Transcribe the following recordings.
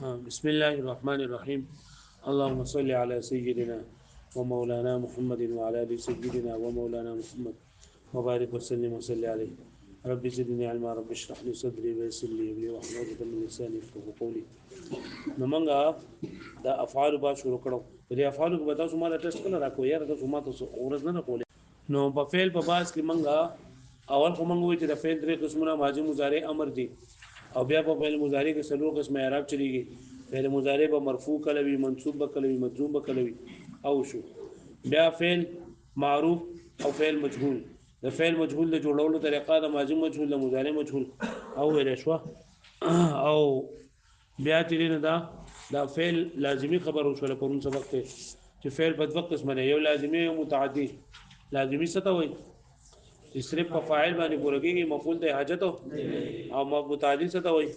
بسم الله الرحمن الرحيم. اللهم صل على سيدنا ومولانا محمد وعلى ال سيدنا ومولانا محمد وبارك وسلم وصل عليه. رب زدني علما، رب اشرح لي صدري ويسر لي امري واحلل عقدة من لساني يفقهوا قولي. نو منګه دا افعال با شروع کړو. په دې افعالو کې به تاسو ما ټیسټ کړل راکو یاره تاسو ما تاسو اورز نه کولې. نو په فعل په باس کې منګه اول خو منګه وي چې د فعل درې قسمونه ماضي مضارع امر دي، او بیا په فعل مضارع کې څلور قسمه اعراب چلیږي. فعل مضارع به مرفوع کله وي، منصوب به کله وي، مجزوم به کله وي او شو. بیا فعل معروف او فعل مجهول. د فعل مجهول د جوړولو طریقه د ماضي مجهول د مضارع مجهول او ویل شو. او بیا تیرینه دا فعل لازمی خبر وشول پرون سبق ته چې فعل په دوه قسمه دی، یو لازمی او متعدی. لازمی څه ته وایي؟ چې صرف په فاعل باندې پوره کېږي، مفعول ته حاجت او متعدی څه ته وایي؟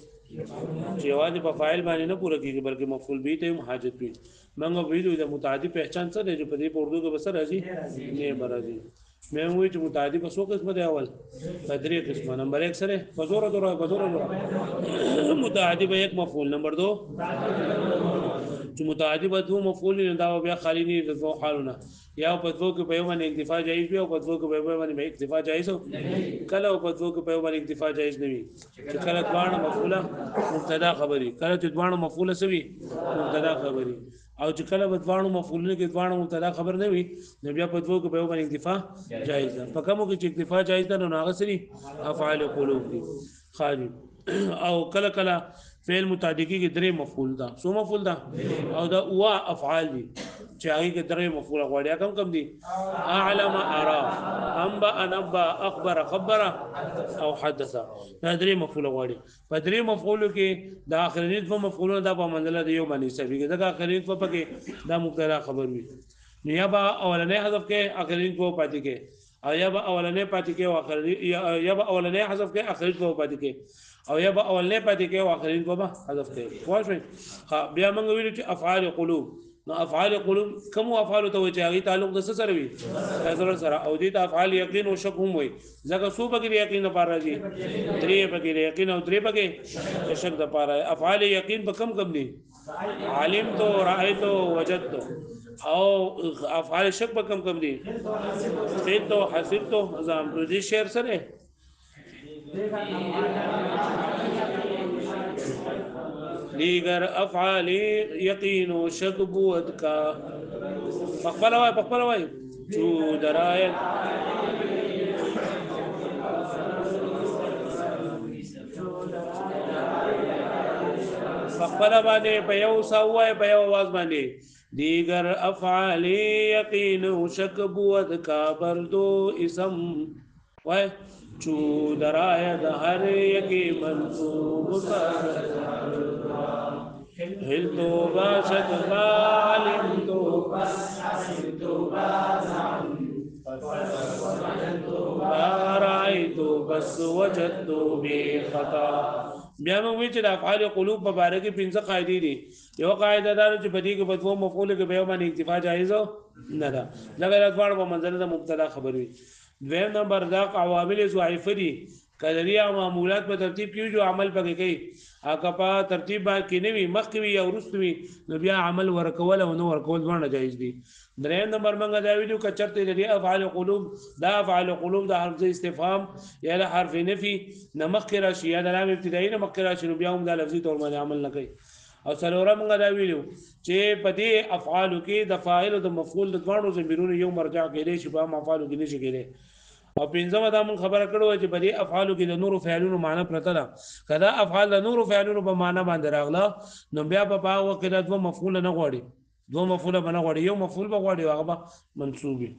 چې یوازې په فاعل باندې نه پوره کېږي بلکې مفعول به ته هم حاجت وي. موږ ویلو د متعدی پہچان څه دی چې په دې په اردو کې بسر راځي نه برازي. مې وایي چې متعدی په څو قسمه دی؟ اول په درې قسمه. نمبر 1 سره بزور متعدی به یک مفعول. نمبر 2 چې متعدی به دو مفعول نه دا بیا خالی نه د دوه حالونه، یا په دوه کې په یو باندې اکتفا جایز وي او په دوه کې په یو باندې اکتفا جایز کله او په دوه کې په یو باندې اکتفا جایز نه وي. چې کله دوه مفعوله مبتدا خبري، کله چې دوه مفعوله سوي مبتدا خبري، او چې کله په دوه مفعولونو کې دوه مبتدا خبر نه وي نو بیا په دوه کې په یو باندې اکتفا جایز ده. په کومو کې چې اکتفا جایز ده نو هغه سری افعال قلوب دي خالی. او کله کله فعل متعدی کې درې مفعول ده. سو مفعول ده او دا وا افعال دي چې هغه کې درې مفعول غواړي. کم دي؟ اعلم، ارى، انبا، انبا، اخبر، خبر او حدث. دا درې مفعول غواړي. په درې مفعول کې د اخرنی دوه مفعولونه د په منزله د یو باندې حسابي کې. دا اخرنی دوه پکې دا مبتدا خبر وي. یا با اولنې حذف کې اخرنی دوه پاتې کې، او یا با اولنې پاتې کې او اخرنی یا با اولنې حذف کې اخرنی دوه پاتې کې، او یا به اولنې پاتې کې او اخرین به حذف کوي. واښوي بیا موږ ویل چې افعال قلوب. نو افعال قلوب کوم افعال ته وایي چې هغه تعلق د څه سره وي؟ ضرر سره. او دې ته افعال یقین او شک هم وایي. ځکه څو پکې یقین لپاره راځي؟ درې پکې یقین او درې پکې شک لپاره. افعال یقین په کم دي؟ علمت، رأيت، وجدت. او افعال شک په کم دي؟ قلت، حسبت، زعمت. دې شعر سره دیگر افعال یقین و شک بود کا. پخپل وای چو درایت پخپل باندې په یو سوای په یو आवाज باندې دیگر افعال یقین و شک بود کا بردو اسم وای چو درایت هر یکی منصوب هل تو باشد ما علم تو بس حسب تو بازم رأي تو بس وجد تو بی خطا. بیا موږ وی چې د افعال قلوب په باره کې پنځه قاعدې دي. یو قاعده دا چې په دې کې په دوه مفعول کې به یو باندې اکتفا جایز نه ده، لکه دا دواړه په منزله د مبتدا خبر وي. دویم نمبر دا عوامل ضعیفه دي. کلري او معمولات په ترتیب کې جو عمل پکې کوي، هغه په ترتیب باندې نه وي، مخکې وي او وروسته وي، نو بیا عمل ورکول او نو ورکول دواړه جایز دي. دریم نمبر موږ دا ویلو کچرته د افعال قلوب دا افعال قلوب د حرف استفهام یا د حرف نفي نه مخکې راشي یا د لام ابتدایي نه مخکې راشي، نو بیا هم د لفظي تور باندې عمل نه کوي. او څلورم موږ دا ویلو چې په دې افعالو کې د فاعل او د مفعول د دواړو ضمیرونو یو مرجع کېدای شي، په افعالو کې نشي کېدای. او پنځمه دا مون خبره کړو چې په دې افعالو کې د نورو فعلونو معنی پرته ده. کله افعال د نورو فعلونو په معنی باندې راغله نو بیا په هغه وخت کې د دوه مفعول نه غواړي، دوه مفعول به نه غواړي، یو مفعول به غواړي، هغه به منصوبي.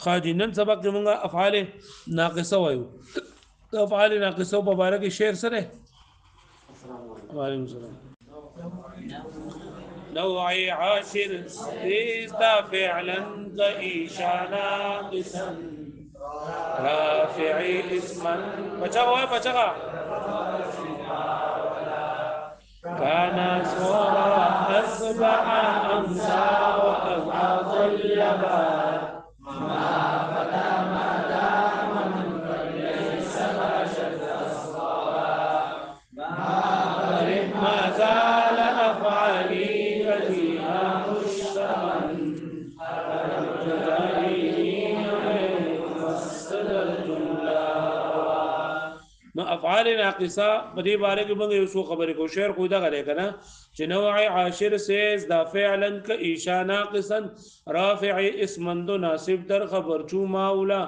خاجي نن سبق کې موږ افعال ناقصه وایو. افعال ناقصه په اړه کې شعر سره وعلیکم السلام. نوعي عاشر إذا فعلا كإيشا ناقصا رافعي اسما بچغا كان صورا أصبح أمسى وأبعض اللبان ما فتى ما دام من فليس ما شد أصغارا ما زال افعال ناقصه په دې باره کې موږ یو څه خبرې کو شعر خو دا غره کنه چې نوع عاشر سیز دا فعلا ک ایشا ناقصا رافع اسما ناصب در خبر چو ماولا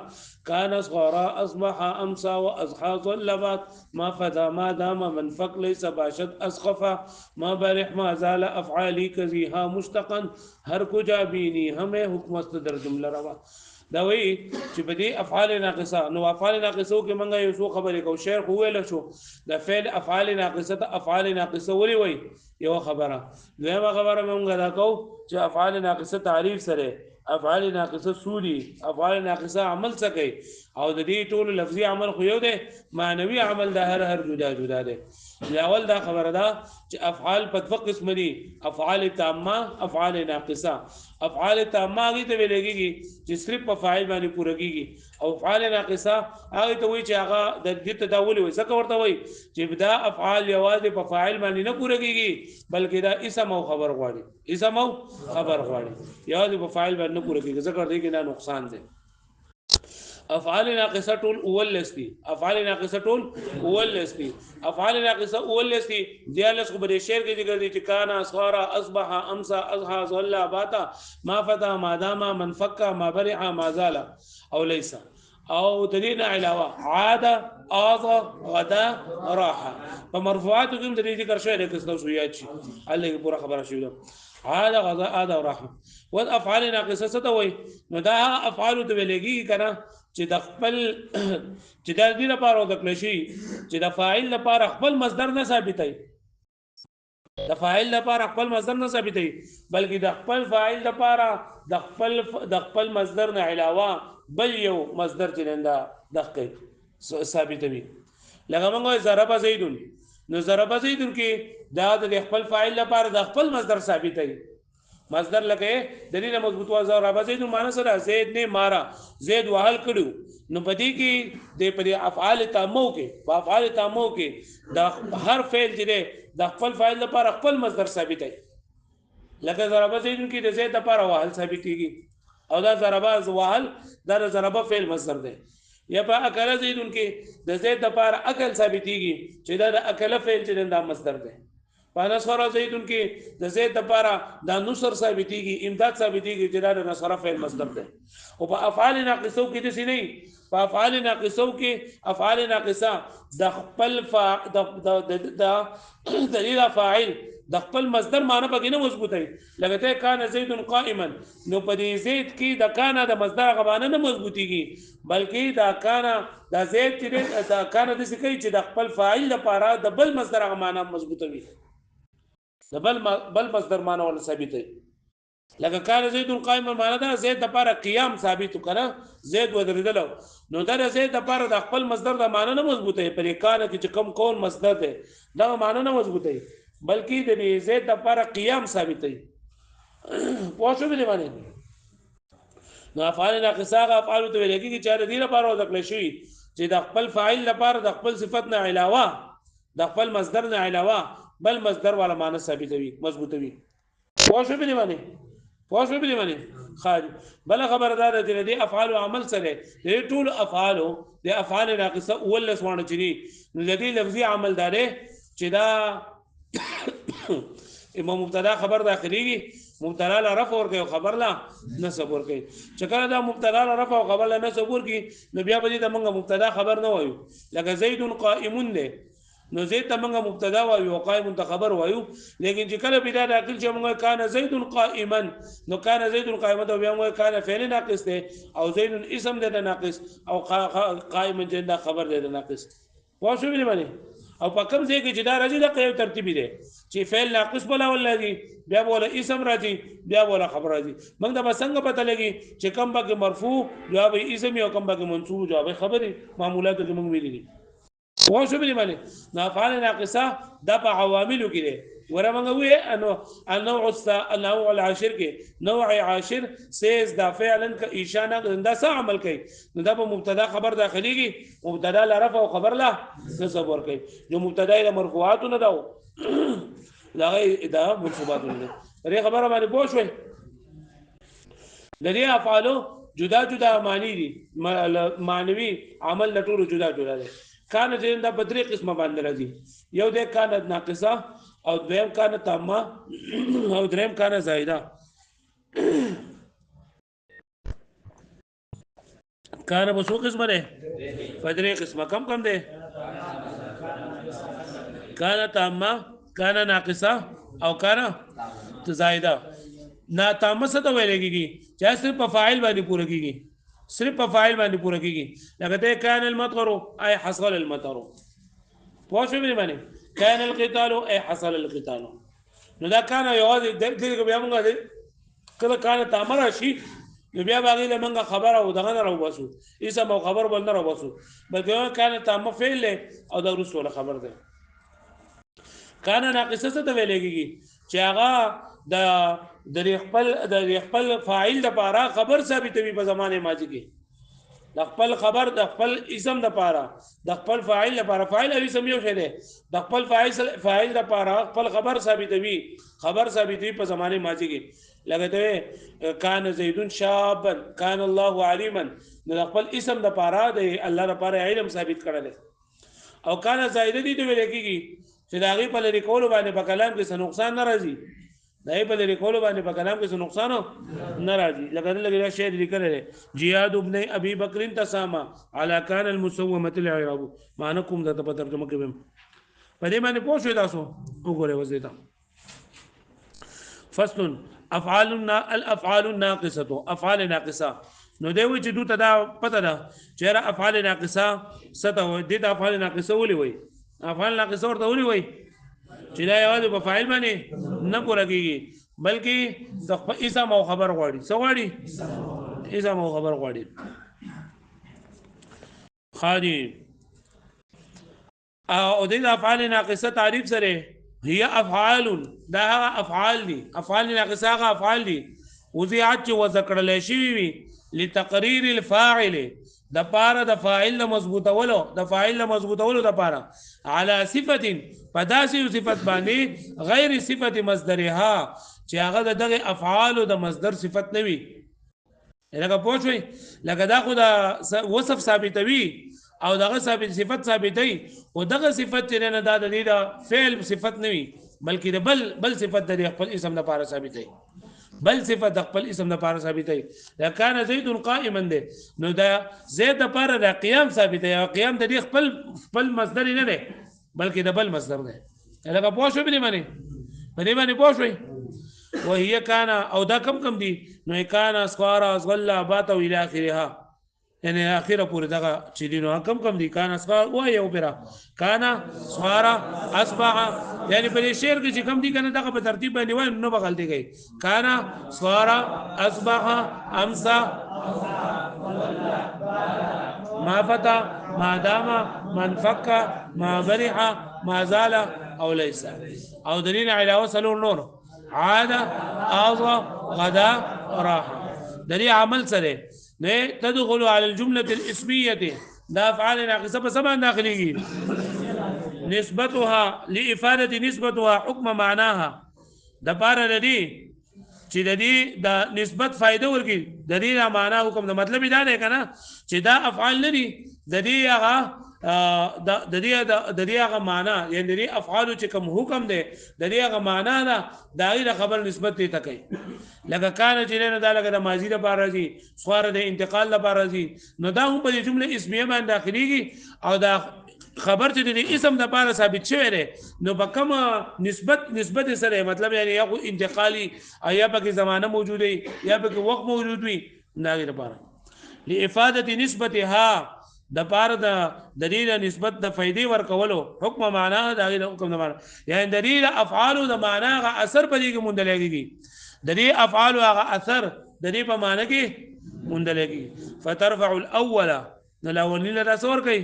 كان صغارا اصبح امسى واضحى ظلبات ما فدا ما دام من فق ليس باشد اسخفا ما برح ما زال افعالي كزيها مشتقا هر کو جابيني همه حکم است در جمله روا دا وی چې په دې افعال ناقصه نو افعال ناقصه کې منګه یو څو خبرې کو شعر خو ویل شو د فعل افعال ناقصه ته افعال ناقصه ولي وی یو خبره دویمه خبره منګه دا کو چې افعال ناقصه تعریف سره افعال ناقصه سوري افعال ناقصه عمل څه کوي او د دې ټول لفظي عمل خو یو دی معنوي عمل د هر جدا جدا دی اول دا خبره ده چې افعال په دوه قسم دي افعال تامه افعال ناقصه افعال تامه هغه ته ویل کېږي چې صرف په فاعل باندې پوره کېږي او افعال ناقصه هغه ته وایي چې هغه د دې تداول وي ځکه ورته وایي چې دا افعال یوازې په فاعل باندې نه پوره کېږي بلکې دا اسم او خبر غواړي اسم او خبر غواړي یوازې په فاعل باندې نه پوره کېږي ځکه دې کې نه نقصان دی افعال ناقصه ټول اول لستی افعال ناقصه ټول اول لستی افعال ناقصه اول لستی دیالس کو بده شعر کې ذکر دي چې کان اسوارا اصبح امسى اضحى ظل باتا ما فتا ما دام من فك ما برع ما زال او ليس او تدین علاوه عاد اض غدا راحه فمرفوعات کوم د دې ذکر شوی د کسنو شویات شي الله پورا خبره شوی عاد غدا عاد راحه والافعال ناقصه ستوي نو دا افعال ته ویلېږي کنه چې د خپل چې د دې لپاره د کلشي چې د فاعل لپاره خپل مصدر نه ثابتای د فاعل لپاره خپل مصدر نه ثابتای بلکې د خپل فاعل لپاره د خپل مصدر نه علاوه بل یو مصدر چنده دغه ثابتوي لکه موږ ضرب زیدون نو ضرب زیدون کې دا د خپل فاعل لپاره د خپل مصدر ثابتای مصدر لکه دلیل مضبوط و ضرب زید معنی سره زید نه مارا زید وهل کړو نو پدې کې د پر افعال تامو کې په افعال تامو کې د هر فعل چې د خپل فاعل لپاره خپل مصدر ثابتای لکه ضرب زید کې د زید لپاره وهل ثابتيږي او دا ضرب وهل دا ضرب فعل مصدر دی یا په اکل زید کې د زید لپاره اکل ثابتيږي چې دا د اکل فعل چې دا مصدر دی په نصر زیدون کې د زید لپاره د نصر ثابتيږي امداد ثابتيږي چې دا د نصر فعل مصدر دی او په افعال ناقصو کې د سینې په افعال ناقصو کې افعال ناقصه د خپل د دلیل فاعل د خپل مصدر معنی پکې نه مضبوطه لکه ته کان زید قائما نو په دې زید کې د کان د مصدر غبانه نه مضبوطیږي بلکې د کان د زید چې د کان د څه کوي چې د خپل فاعل لپاره د بل مصدر غبانه مضبوطه وي د بل مصدر معنی ولا ثابت لکه کان زید قائما معنی دا زید لپاره قیام ثابت کړه زید ودرېدل نو دا زید لپاره د خپل مصدر د معنی نه مضبوطه پرې کان کې چې کم کون مصدر دی دا معنی نه مضبوطه بلکې د زید لپاره قیام ثابت دی پوښتنه دی باندې نو افعال ناقصه افعال ته ویل کېږي چې د دې لپاره وذکر شوی چې د خپل فاعل لپاره د خپل صفت نه علاوه د خپل مصدر نه علاوه بل مصدر والا معنی ثابتوي مضبوطوي پوښتنه دی باندې خارج بل خبردار دي د افعال او عمل سره د ټول افعال د افعال ناقصه اول لسوانه چي نو د دې لفظي عمل دار چې دا امام مبتدا خبر داخليږي مبتدا لا رفع ور کوي خبر لا نسب ور کوي چې کله دا مبتدا لا رفع او خبر لا نسب ور کوي نو بیا به د موږ مبتدا خبر نه وایو لکه زید قائم ده نو زید ته موږ مبتدا وایو او قائم ته خبر وایو لیکن چې کله بیا داخل چې موږ کان زید قائما نو کان زید قائما ته بیا موږ کان فعل ناقص ده او زید اسم ده ناقص او قائم ده خبر ده ناقص واښو ویل باندې او په کوم ځای کې چې دا راځي د قیو ترتیبي دی چې فعل ناقص بولا ولادي بیا بولا اسم راځي بیا بولا خبر راځي موږ دا څنګه پته لګي چې کوم به مرفوع جواب اسم او کوم به منصوب جواب خبري معمولات کې موږ ویلي دي واښو ویل باندې نافعال ناقصه د په عواملو کې دي ورمنګ وې انه النوع العاشر کې نوع عاشر سیز دا فعلا ک اشاره دا څه عمل کوي نو دا په مبتدا خبر داخليږي مبتدا لرفع او خبر لا نسب ور کوي جو مبتدا له مرفوعات نه داو لغه دا منصوبات نه لري خبره باندې پوه شوي لري افعالو جدا جدا معنی دي معنوي عمل لټول جدا جدا دي کان چې دا په درې قسمه باندې راځي یو د کان ناقصه او دویم کان تامه او دریم کان زائده کان په څو قسمه ده په درې قسمه کم ده کان تامه کان ناقصه او کان زائده نا تامه څه ته ویل کېږي چې صرف په فاعل باندې پوره کېږي صرف په فاعل باندې پوره کېږي لکه ته کان المطر اي حصل المطر پوه شو باندې کان القتال اي حصل القتال نو دا کان یوازې دغه بیا موږ کله کان تامه راشي نو بیا باغې له موږ خبره او دغه نه راوباسو اسم او خبر بل نه راوباسو بلکې کان تامه فعل او د رسول خبر ده کان ناقصه څه ته ویل کېږي چې هغه د خپل فاعل د پاره خبر ثابتوي په زمانه ماضي کې د خپل خبر د خپل اسم د پاره د خپل فاعل لپاره فاعل او اسم یو شی دی د خپل فاعل د پاره خپل خبر ثابتوي په زمانه ماضي کې لکه کان زیدون شابا کان الله علیما د خپل اسم د پاره د الله لپاره علم ثابت کړل او کان زائده دي ویل کېږي چې دا غي په لري کول باندې په کلام کې څه نقصان ناراضي دای په لري کول باندې په کلام کې څه نقصان ناراضي لکه لګا شعر لیکل دی جیاد ابن ابي بکر تسامى على كان المسومه العرب معنکم دا په ترجمه کې په دې باندې پوښښ تاسو وګورئ وځي فصل الافعال الناقصه افعال ناقصه نو دی وی چې دوی دا پته ده چې افعال ناقصه څه ته وایي د افعال ناقصه ولي وایي افعال ناقصه ورته ولي وایي چې دا یوازې په فاعل باندې نه پوره کېږي بلکې د اسم او خبر غواړي څه غواړي اسم او خبر غواړي خادي او د افعال ناقصه تعریف سره هي افعال دا افعال دي افعال ناقصه هغه افعال دي وضعت و ذکرل شي وي لتقرير الفاعل د پاره د فاعل مضبوطولو د پاره على صفه پداسي صفت باندې غیر صفت مصدرها چې هغه دغه افعال د مصدر صفت نه وي لکه پوښوي لکه دا خو د وصف ثابتوي او دغه صفت ثابتوي او دغه صفت نه د فعل صفت نه وي بلکې د بل صفت د خپل اسم لپاره ثابتوي بل صفت د خپل اسم لپاره ثابتوي لکه زید قائما ده نو دا زید لپاره د قیام ثابتوي او قیام د خپل مصدر نه ده بلکې د بل مصدر ده لکه پوښوي په دې باندې پوښوي وهي كان او دا کم دي نو کان اسقارا غلا بات او الى اخرها یعنی اخره پورې دغه چې دي نو کم دي کان اسقار او یو برا کان اسقارا اصبح یعنی په شعر کې چې کم دي کنه دغه په ترتیب باندې وای نو بغلطي کوي کان اسقارا اصبح امسا ما فتا ما دام من فك ما برح ما زال او ليس او دلیل علاوه سلور نور عاد اضا غدا راحه دلی عمل سره نه تدخل على الجمله الاسميه دا افعال ناقصه په سبا داخليږي نسبتها لافاده نسبتها حكم معناها د پاره لدی چې د دې د نسبت فائدہ ورګي د دې معنا حکم د مطلب دا نه کنه چې دا افعال لري د دې هغه د دې هغه معنا یعنی د دې افعال چې کوم حکم دی د دې هغه معنا دا دایره خبر نسبت ته کوي لکه کان چې نه دا لکه د ماضی لپاره راځي سوار د انتقال لپاره راځي نو دا هم په جمله اسمیه باندې داخليږي او دا خبر چې د اسم د لپاره ثابت شوی دی نو په کوم نسبت سره مطلب یعنی یا انتقالي یا په زمانه موجود وي یا په وخت موجود وي دا لپاره لافاده نسبتها د پاره د دلیل نسبت د فائدې ورکولو حکم معنا د حکم د معنا یعنی دلیل افعال د معنا غ اثر په دې کې مندلېږي د دې افعال هغه اثر د دې په معنا کې مندلېږي فترفع الاول نو الاولنی له څور کوي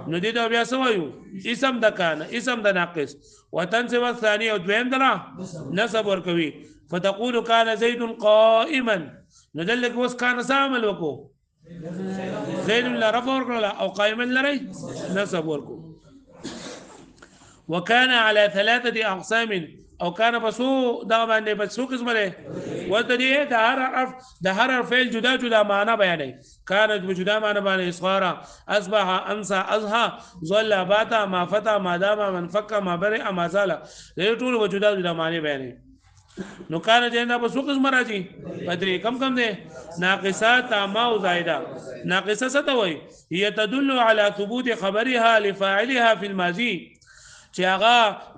نو دې دا بیا سوایو اسم د کان اسم د ناقص وتنصب الثاني او دویم دلا نسب ورکوي فتقول كان زيد قائما نو دلته اوس کان عمل وکړو زيد لا رفع ورکړه او قائما لري نسب ورکو وكان على ثلاثه اقسام او کان بسو دا باندې بسو قسمه ده وته دي د هر حرف فعل جدا جدا معنا بیانوي كانت بجدا معنا باندې اصغارا اصبح امسى اضحى ظل باتا ما فتى ما دام من فك ما برئ ما زال دې ټول وجودا جدا معنی بیانوي نو کان جندا بسو قسمه راځي بدري کم ده ناقصات تامه او زائده ناقصه څه ته وایي هي تدل على ثبوت خبرها لفاعلها في الماضي چې هغه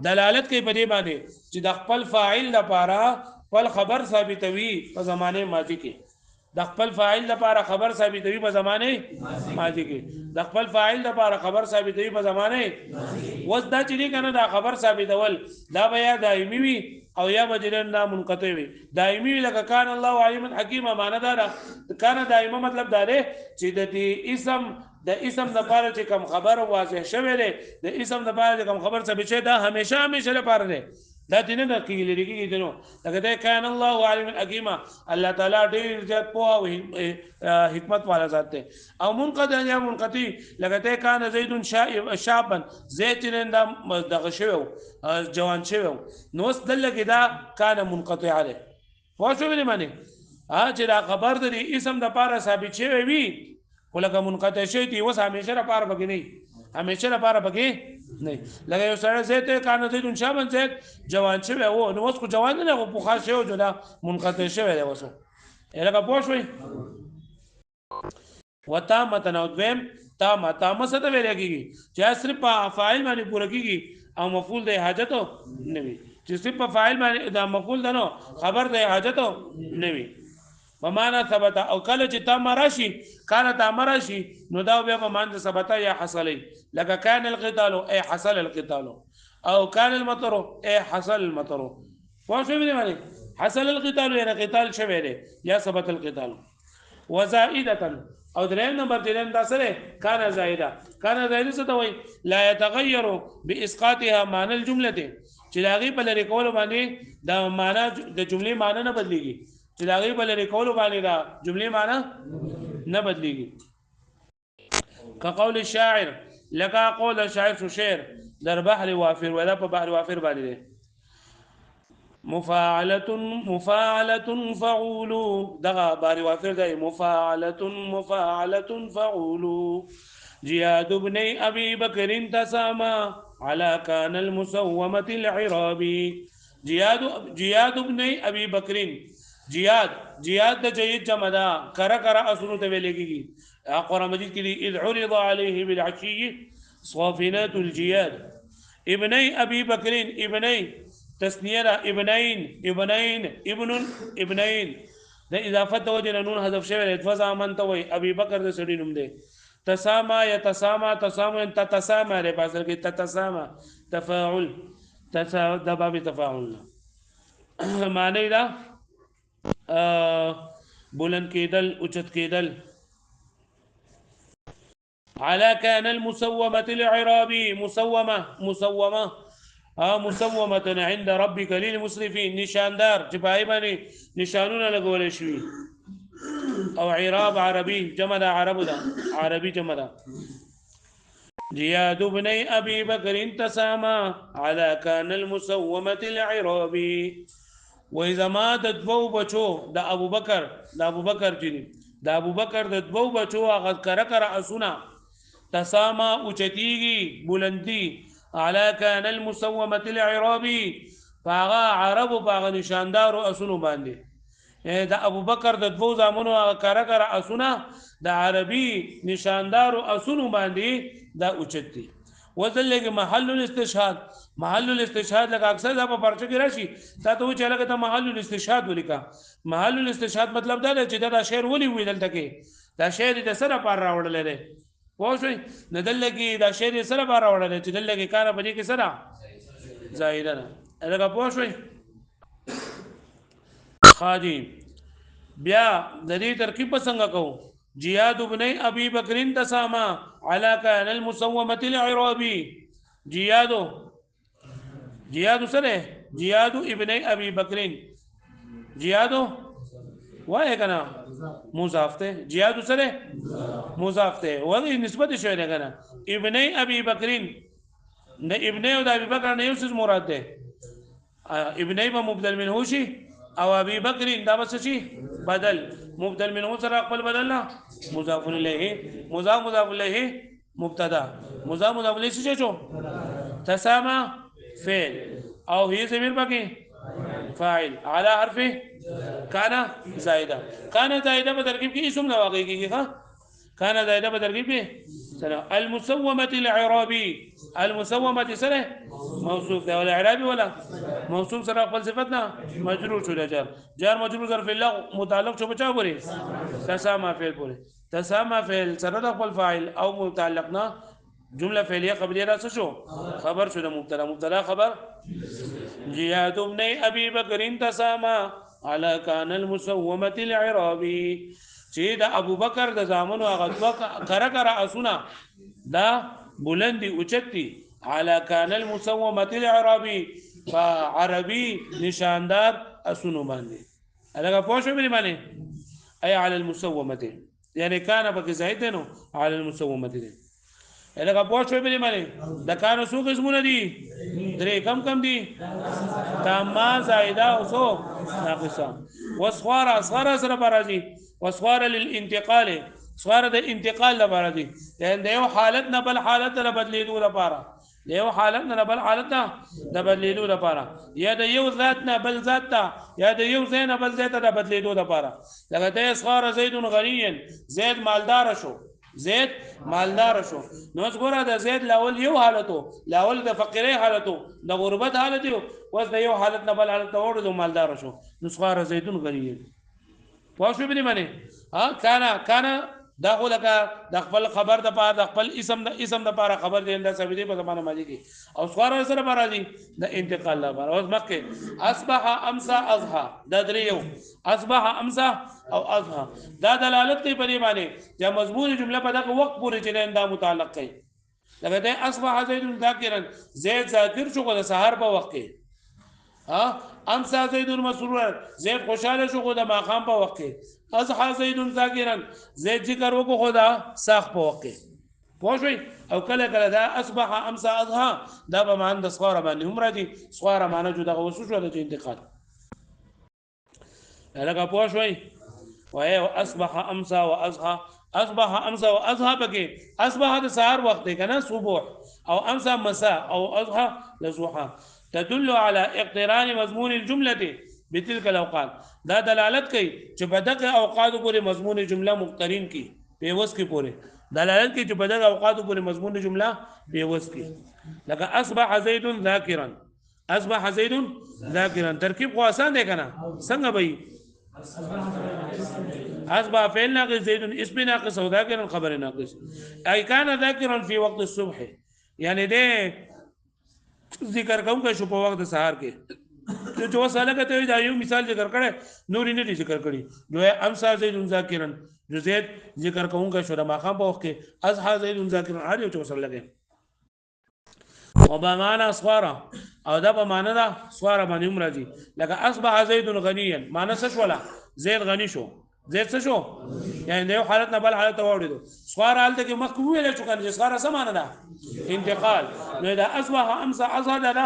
دلالت کوي په دې باندې چې د خپل فاعل لپاره خپل خبر ثابتوي په زمانه ماضی کې د خپل فاعل لپاره خبر ثابتوي په زمانه ماضی کې د خپل فاعل لپاره خبر ثابتوي په زمانه وس دا چې کنه دا خبر ثابتول دا بیا دایمي وي او یا بجرن دا منقطع وي دایمي وي لکه کان الله علیم حکیم معنی دا کان دایمه مطلب دا دی چې د اسم د اسم د پاره چې کوم خبر واضح شوه دی د اسم د پاره چې کوم خبر ثابت شه دا همیشه لپاره دی دا دینه د کیږي لري کیږي دنو لکه دا کان الله علیم حکیم الله تعالی ډیر زیات په او حکمت والا ذات دی او منقطع یا منقطع لکه دا کان زید شابا زید دا دغه شوه جوان شوه نو اس دلته دا کان منقطع علی واښو ویل معنی چې دا خبر د اسم د پاره ثابت شوی وي ولکه منقطع شوی دی وس همیشه لپاره بګی نه همیشه لپاره بګی نه لکه یو سره زید کان زید شابن زید جوان شوی او نو اوس کو جوان نه په خاص شوی جوړه منقطع شوی دی وسو الګه پوښوي وتا متنو دویم تا متا مسته ویل کیږي چې صرف په فاعل باندې پوره کیږي او مفعول د حاجت نه وي چې صرف په فاعل باندې دا مفعول ده نو خبر د حاجت نه وي بمانا ثبت او کله چې تم راشي کله تم راشي نو دا بیا په معنی ثبت یا حصلي لکه کان القتال اي حصل القتال او کان المطر اي حصل المطر واښو به معنی حصل القتال يعني قتال شوه دی یا ثبت القتال وزائده او دریم نمبر دریم دا سره کان زائده کان زائده څه ته وایي لا يتغير باسقاطها معنى الجمله چې لاغي په لري کول باندې دا معنی د جملې معنی نه بدليږي چې دا غي بل ریکول باندې دا جملې معنی نه بدليږي كقول الشاعر لقى قول الشاعر شو شعر در بحر وافر ولا په بحر وافر باندې مفاعله فعول دغه بحر وافر دی مفاعله فعول جياد بن ابي بكر تسامى على كان المسومه العرابي جياد بن ابي بكر جیاد د جید جمع ده کرا اصلو ته ویل کیږي قرآن مجید کې اذ عرض عليه بالعشي صافنات الجياد ابني ابي بكر ابني تسنیه ابنين د اضافه وجه نون حذف شوی اتفضا من ته وي ابي بکر د سړي نوم دی تسامى يتسامى تتسامى له باسل کې تتسامى تفاعل د باب تفاعل معنی دا بلند کېدل اوچت کېدل على كان المسومه العرابي مسومه عند ربك للمسرفين نشاندار چې پای باندې نشانونه لګول شي او عراب عربي جمع ده عربو ده عربي جمع ده جياد بن ابي بكر تسامى على كان المسومه العرابي واذا ما د دوو بچو د ابوبکر جنی د ابوبکر د دوو بچو هغه کرا اسونه تسامى اوچتیږي بلندی على كان المسومه العرابي فاغا عرب باغ نشاندار اسونو باندې د ابوبکر د دوو زامنو هغه کرا اسونه د عربي نشاندار اسونو باندې دا اوچتي وذلګ محل الاستشهاد لکه اکثر دا په پرچه کې راشي تا ته و چې لکه ته محل الاستشهاد ولیکا محل الاستشهاد مطلب دا دی چې دا شعر ولي ویل دلته کې دا شعر د سره پر راوړل دی واښوي نه دلګي دا شعر سره پر راوړل چې دلګي کار په دې کې سره ظاهرا نه هغه واښوي خادم بیا د دې ترکیب څنګه کوو جياد بن ابي بكر تسامى على كان المسومه العرابي جياد سره جياد ابن ابي بكر جياد وای کنه مضاف ته جياد سره مضاف ته وغي نسبت شوی نه کنه ابن ابي بكر نه ابن او د ابي بکر نه یو څه مراد ده ابنی به مبدل منه شي او ابي بکر دا بس شي بدل مبدل منه سره خپل بدل نه مضاف الیه مضاف الیه مبتدا مضاف الیه څه شو تسامى فعل او هي ضمير باقي فاعل على حرف كان زائده كان زائده په ترکیب کې اسم نه واقع کیږي ها كان زائده په ترکیب کې سره المسومه الاعرابي المسومه سره موصوف ده ولا اعرابي ولا موصوف سره خپل صفتنا مجرور شو جار مجرور ظرف الله متعلق شو بچا پوری تسامى فعل پوری تسامى فعل سره خپل فاعل او متعلقنا جمله فعلیه قبلیه را شو خبر شو د مبتدا خبر جهاد ابن ابي بكر تسامى على كان المسومه العرابي چې د ابو بکر د زامنو هغه کرا اسونه دا بلندي اوچتي على كان المسومه العرابي فعربي نشاندار اسونو باندې هغه پوه شو به معنی اي على المسومه يعني كان بك زائد نو على المسومه دي لکه پوه شوی به معنی د کانو څو قسمونه دي درې کم دي تامه زائده او څو ناقصه وصغار اصغر سره برازي وصغار للانتقال صغار د انتقال لپاره دي یعنی د یو حالت نه بل حالت ته بدلیدو لپاره د یو حالت نه بل حالت ته بدلیدو لپاره یا د یو ذات نه بل ذات ته یا د یو ځای نه بل ځای ته بدلیدو لپاره لکه د اصغار زید غنی زید مالدار شو زید مالدار شو نو څنګه د زید لاول یو حالتو لاول د فقیره حالتو د غربت حالتو اوس د یو حالت نه بل حالت ته ورته مالدار شو نو څنګه زیدون غنی پوه شو به معنی ها کانا دا خو لکه د خپل خبر د پاره د خپل اسم د پاره خبر دی انده سوي دی په زمانه ماضي کې او څوار سره پاره دي د انتقال لپاره اوس مکه اصبح امسى اضحى دا دریو اصبح امسى او اضحى دا دلالت کوي په دې باندې چې مضمون جمله په دغه وخت پورې چې دا متعلق کوي لکه دا اصبح زید ذاکرا زید ذاکر شو د سحر په وخت کې امسى زید مسرور زید خوشاله شو د ماقام په وخت کې اضحى زید ذاکرا زید ذکر وکړو خدا ساخ په وخت کې پوه شئ او کله دا اصبح امسى اضحى دا به معنی د صغار باندې هم راځي صغار معنی جو دغه وسو شو د انتقال لکه پوه شئ وای اصبح امسى واضحى اصبح امسى واضحى بکې اصبح د سحر وخت دی کنه صبح او امسى مساء او اضحى لضحى تدل على اقتران مضمون الجمله بتلك الاوقات دا دلالت کوي چې په دغه اوقات پورې مضمون جمله مقترن کی پیوس کی پورې دلالت کوي چې په دغه اوقات پورې مضمون جمله پیوس کی لکه اصبح زید ذاکرا اصبح زید ذاکرا ترکیب خو آسان دی کنه څنګه به اصبح فعل ناقص زید اسم ناقص او ذاکرا خبر ناقص اي كان ذاکرا في وقت الصبح یعنی دې ذکر کوم که شو په وخت د سحر کې جو وساله کته دا یو مثال ذکر کړه نور نه ذکر کړي جو امسا زید ذاکرا جو زید ذکر کوم که شو د ماقام په وخت کې اضحى زید ذاکرا هر یو څه لګي او به معنا صغرا او دا په معنا دا صغرا باندې هم راځي لکه اصبح زید غنيا معنا څه شو زید غنی شو زید څه شو یعنی د یو حالت نه بل حالت ته وړي صغرا حالت کې مخکې ویل چې کنه صغرا څه معنا ده انتقال نو دا اصبح امسا اضحى دا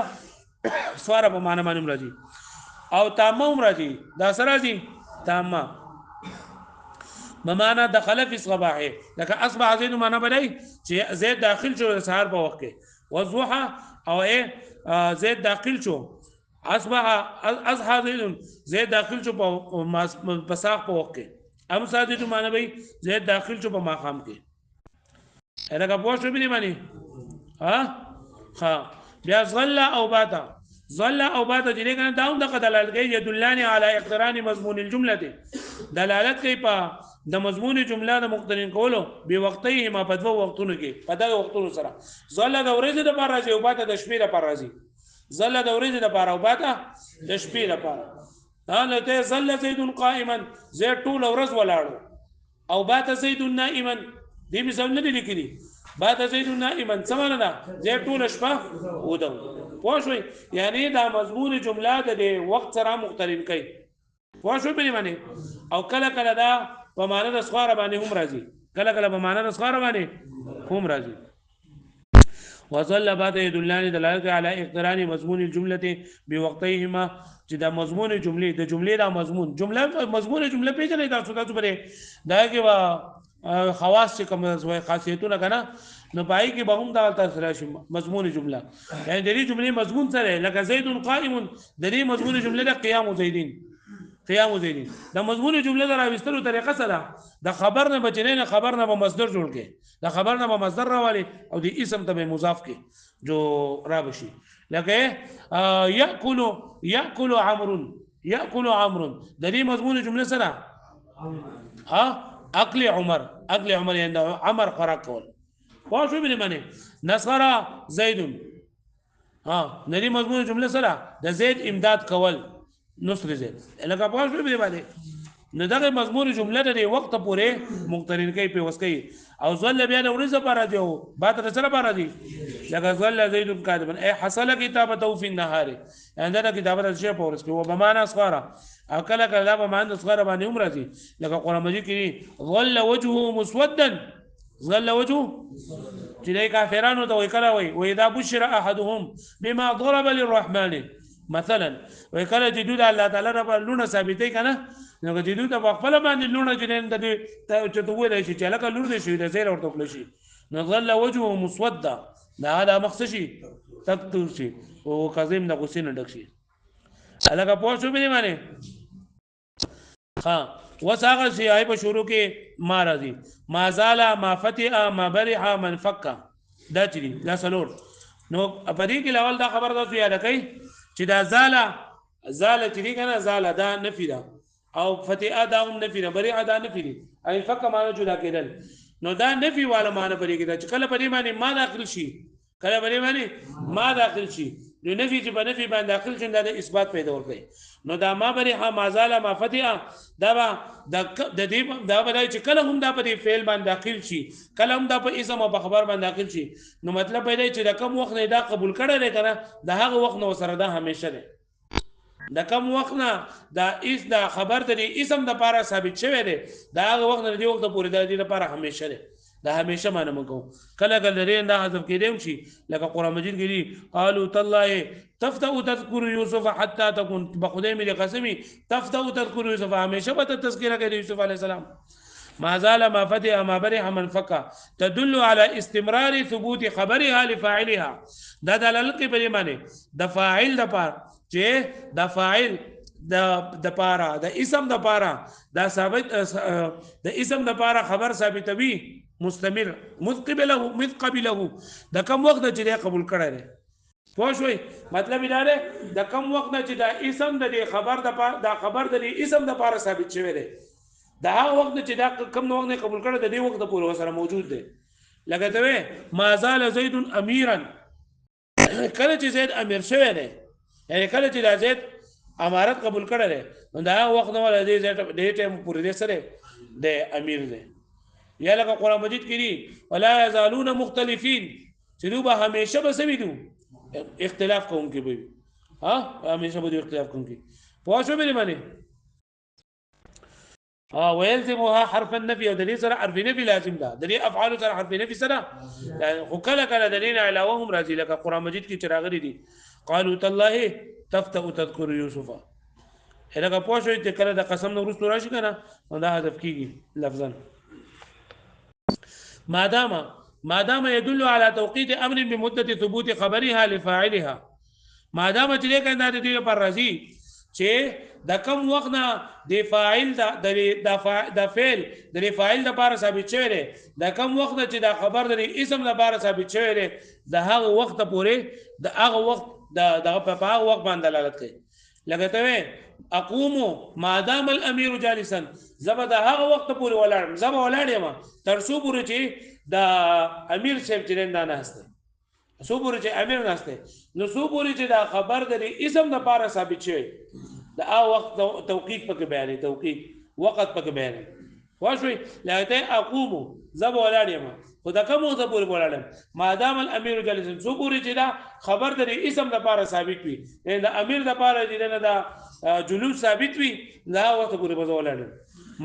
صغرا په معنا باندې راځي او تامه هم راځي دا سره راځي تامه بمعنى دخل في صباحه لکه اصبح زید معنا بدای چې زید داخل شو سحر په وخت کې والضحى او ايه زید داخل شو اصبح اضحى زید داخل شو په ساق په وخت کې ام صادق معنا به زید داخل شو په ماقام کې الګه پوه شو به معنی ها بیا ظل او باتا ظل او باتا چې کنه داوم د دلالت کوي يدلان على اقتران مضمون الجمله دلالت کوي په د مضمون جمله د مقترن کولو به وختي ما په دوه وختونو کې په دغه وختونو سره ظل د ورځې د پر راځي او باتا د شپې د پر راځي ظل د ورځې د پر او باتا د شپې د پر نو ته ظل زید قائما زید طول ورځ ولاړو او باتا زید نائما دې مثال نه لیکلي بات زید نائما سمانه ده زید طول شپه ودو پوه شئ یعنی دا مضمون جمله د وخت سره مقترن کوي پوه شئ په معنی او کله دا په معنا د صغار باندې هم راځي کله په معنا د صغار باندې هم راځي وظل بعد يدلان دلالت على اقتران مضمون الجمله بوقتيهما چې دا مضمون جملې د جملې دا مضمون جمله پیژنې دا څه تاسو بره دا کې وا خواص چې کوم خاصیتونه کنه نو پای کې به هم دا تاسو راشي مضمون جمله یعنی د دې جملې مضمون سره لکه زید قائم د دې مضمون جمله د قیام زیدین دا مضمون جمله در راوستلو طریقه سره د خبر نه بچنه نه خبر نه به مصدر جوړ کې د خبر نه به مصدر راوالي او د اسم ته به مضاف کې جو را بشي لکه یاکل عمرو د دې مضمون جمله سره اکل عمر یعنی عمر خوراک کول واو شو به معنی نصر زید د دې مضمون جمله سره د زید امداد کول نصر زید لکه په شو به باندې نو دغه مضمون جمله د وخت پورې مقترن کوي په وسکي او ظل بیا د ورځ پر دی او بعد سره پر دی لکه ظل زید کاتبا اي حصل كتابته في النهار يعني دا کتابه د شی په ورځ کې و بمانه صغرا او کله کله به معنی صغرا باندې عمر دي لکه قران مجید کې ظل وجهه مسودا ظل وجهه چې دای کافرانو ته وکړه وي و اذا بشر احدهم بما ضرب للرحمن مثلا وکړه چې دوی الله تعالی رب لونه ثابتې کنه نو چې دوی په خپل باندې لونه جنین د چې ته وایې چې لکه لور دې شي د زیر ورته کول شي نو ظل وجهه مسودا دا مخصشي تکتور شي او قزم د غسین ډک شي الګه پوه شو به معنی وساغه شي آی په شروع کې ما راځي ما زال ما فتح ما برح من فك دا چي دا سلور نو په دې کې لاول دا خبر تاسو یاد کړئ چې دا زال چې کنه زال دا نفي ده او فتح دا هم نفي ده برح دا نفي دي اي فك معنی جدا کېدل نو دا نفي والا معنی پرې کې دا چې کله پرې معنی ما داخل شي کله پرې معنی ما داخل شي نو نفي چې په نفي باندې داخل شي دا د اثبات پیدا ورکړي نو دا ما برح ما زال ما فتح دا د دې دا بدای چې کله هم دا په فعل باندې داخل شي کله هم دا په اسم او په خبر باندې داخل شي نو مطلب پیدا چې د کوم وخت نه دا قبول کړي کنه د هغه وخت نو سره دا همیشه ده د کوم وخت نه دا خبر د اسم د لپاره ثابت شوی دی دا هغه وخت نه دی وخت پورې د دې لپاره همیشه ده دا همیشه معنی مګو کله کله لري دا حذف کېدم شي لکه قران مجید کې دي قالوا تالله تفتأ تذكر يوسف حتى تكون بخدای مې قسمي تفتأ تذكر يوسف همیشه به تذکرہ کوي یوسف علی السلام ما زال ما فتح ما برح من فك تدل على استمرار ثبوت خبرها لفاعلها دا دلالت کوي په معنی د فاعل د پاره چې د فاعل د پاره د اسم د پاره دا ثابت د اسم د پاره خبر ثابتوي مستمر مذقبله د کوم وخت چې قبول کړی دی پوه شوي مطلب دا دی د کوم وخت چې دا اسم د خبر د اسم د پاره ثابت شوی دی دا هغه وخت چې دا کوم وخت نه قبول کړی د دې وخت پورې سره موجود دی لکه ته ما زال زید اميرا کله چې زید امیر شوی دی یعنی کله چې دا زید امارت قبول کړی دی نو دا وخت نه ول دی د ټیم پورې سره د امیر دی یا لکه قران مجید کې دي ولا يزالون مختلفين چې دوی به همیشه به سوي دي اختلاف کوونکي به همیشه به اختلاف کوونکي پوه شو به معنی ويلزمها حرف النفي او دلیل سره حرف نفي لازم ده دلیل افعال سره حرف نفي سره يعني خلق على دلیل علاوهم راضي لك قران مجید کې چراغري دي قالوا تالله تفتأ تذكر يوسف هغه پوه شو چې کله د قسم نو ورسره راشي کنه دا حذف کیږي لفظا ما دام يدل على توقيت امر بمده ثبوت خبرها لفاعلها ما دام چې کنه د دې پر راضي چې د کوم وخت نه د فاعل د فعل د فاعل د لپاره ثابت شوی دی د کوم وخت چې د خبر د اسم لپاره ثابت شوی دی د هغه وخت پورې د هغه وخت د په هغه وخت باندې دلالت کوي لکه ته اقوم ما دام الامير جالسا زبد هغه وخت پورې ولاړم زب ولاړم تر څو پورې چې د امیر صاحب چرنده نه هسته څو پورې چې امیر نه هسته نو څو پورې چې د خبر د اسم لپاره ثابت شوی دا وقت توقيت پک بیان توقيت وقت پک بیان واښوي لکه اقوم زب ولاړم خدا کوم ته پورې ولاړم ما دام الامير جالسا څو پورې چې دا خبر د اسم لپاره ثابت وي د امیر لپاره چې دا جلوس ثابت وي دا وخت پورې ولاړم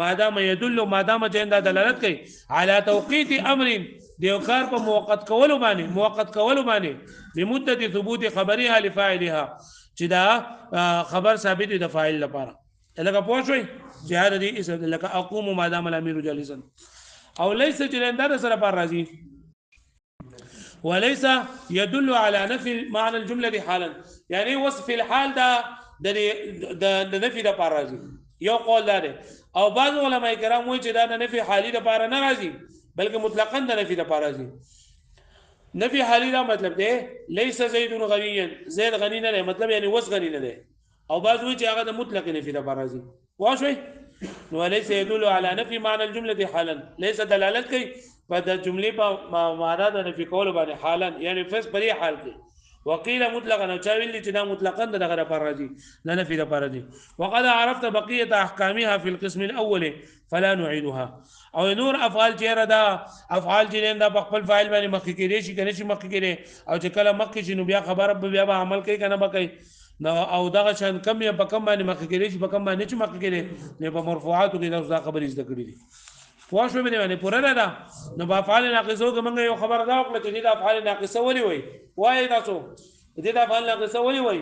ما دام يدل ما دام چې دا دلالت کوي على توقيت امر دیو کار په موقت کولو باندې بمدة ثبوت خبرها لفاعلها چې دا خبر ثابت د فاعل لپاره لکه پوه شئ چې هغه دې اسم لکه اقوم ما دام الامير جالسا او ليس جلندار سره پر راځي وليس يدل على نفي معنى الجمله حالا يعني وصف الحال دا د نفي د پر راځي یو قول دا او بعض علماء کرام وایي چې دا د نفي حالي د پر نه راځي بلکې مطلقاً د نفي د پر راځي نفي حالي دا مطلب دی ليس زيد غنيا زيد غني نه مطلب یعنی وس غني نه دی او بعض وایي چې هغه د مطلق نفي د پر راځي واښوي وليس يدل على نفي معنى الجمله حالا ليس دلاله کوي په د جملې په معنا د نفي کول باندې حالا یعنی فس پرې حال کې وقيل مطلقا او چا ویل چې دا مطلقاً دغه لپاره راځي نه نفي لپاره راځي وقد عرفت بقيه احکامها في القسم الاول فلا نعيدها او نور افعال چیرې دا افعال چې دا په خپل فاعل باندې مخکې کېږي شي کنه شي مخکې کېږي او چې کله مخکې شي نو بیا خبره بیا به عمل کوي کنه به کوي نو او دغه شان کم یا په کم باندې مخکې کېږي شي په کم باندې چې مخکې کېږي نه په مرفوعاتو کې دا خبرې زده کړې دي پوه شو باندې پوره نه ده نو په افعال ناقصو کې موږ یو خبر دا وکړه چې دا افعال ناقصه ولي وای وای تاسو دې دا افعال ناقصه ولي وای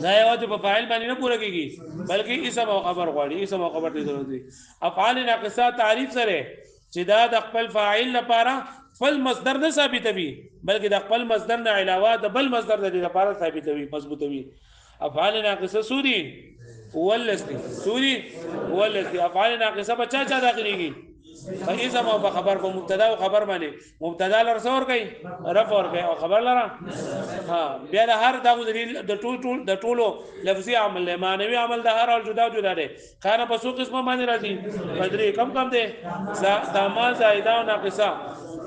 دا یو چې په فاعل باندې نه پوره کیږي بلکې اسم او خبر غواړي اسم او خبر دې ضرورت دي افعال ناقصه تعریف سره چې دا د خپل فاعل لپاره خپل مصدر نه ثابتوي بلکې د خپل مصدر نه علاوه د بل مصدر د لپاره ثابتوي مضبوطوي افعال ناقصه سوري ولستی سوري ولستی افعال ناقصه بچا چا داخليږي فاسم او خبر په مبتدا او خبر باندې مبتدا لر څور کوي رفع ور کوي او خبر لره ها بیا د هر د ټولو لفظي عمل له معنوي عمل د هر جدا جدا دي کانه په څو قسمه باندې راځي بدري کم دي تاما زائده او ناقصه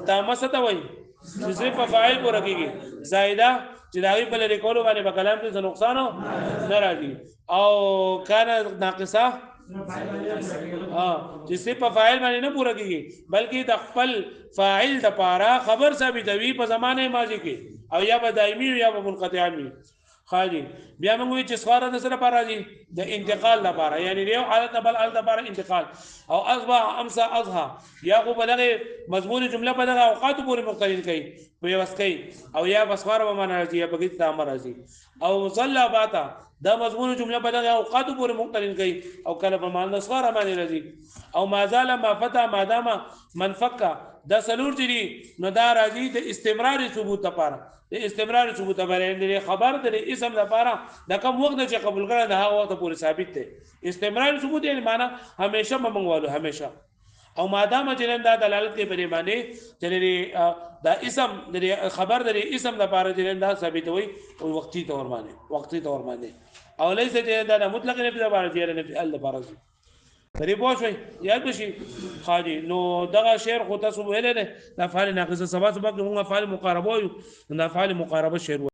تاما څه ته وایي چې صرف فاعل پورا کیږي زائده چې داوی په لري کولو باندې په کلام کې نقصان نه راځي او کان ناقصه چې صرف فاعل باندې نه پوره کیږي بلکې د خپل فاعل د پاره خبر ثابتوي په زمانه ماضی کې او یا به دایمي یا به منقطع وي خاجي بیا موږ چې سواره د سره پر راځي د انتقال لپاره یعنی یو حالت بل حالت لپاره انتقال او اصبح امسى اضحى یا خو بلغه مضمون جمله په دغه اوقات پورې مقترن کوي په یوس کوي او یا بسواره به معنا راځي یا بغیت امر راځي او صلى باتا دا مضمون جمله په دغه اوقات پورې مقترن کوي او کله په معنا سواره باندې راځي او ما زال ما فتح ما دام من فك دا سلور دي نو دا راځي د استمرار ثبوت لپاره د استمرار ثبوت لپاره د خبر د اسم لپاره د کوم وخت چې قبول کړه د هغه وخت پورې ثابت دی استمرار ثبوت یعنی معنا همیشه مونږوالو همیشه او مادام چې دا دلالت کوي په باندې چې دا اسم د خبر د اسم لپاره چې دا ثابت وي او وقتی تور باندې او ليس چې دا مطلق نه لپاره چې نه ال لپاره پرې پوښوي یاد بشي خالي نو دغه شعر خو تاسو ویل نه د افعال ناقصه سبا موږ افعال مقاربه یو د افعال مقاربه شعر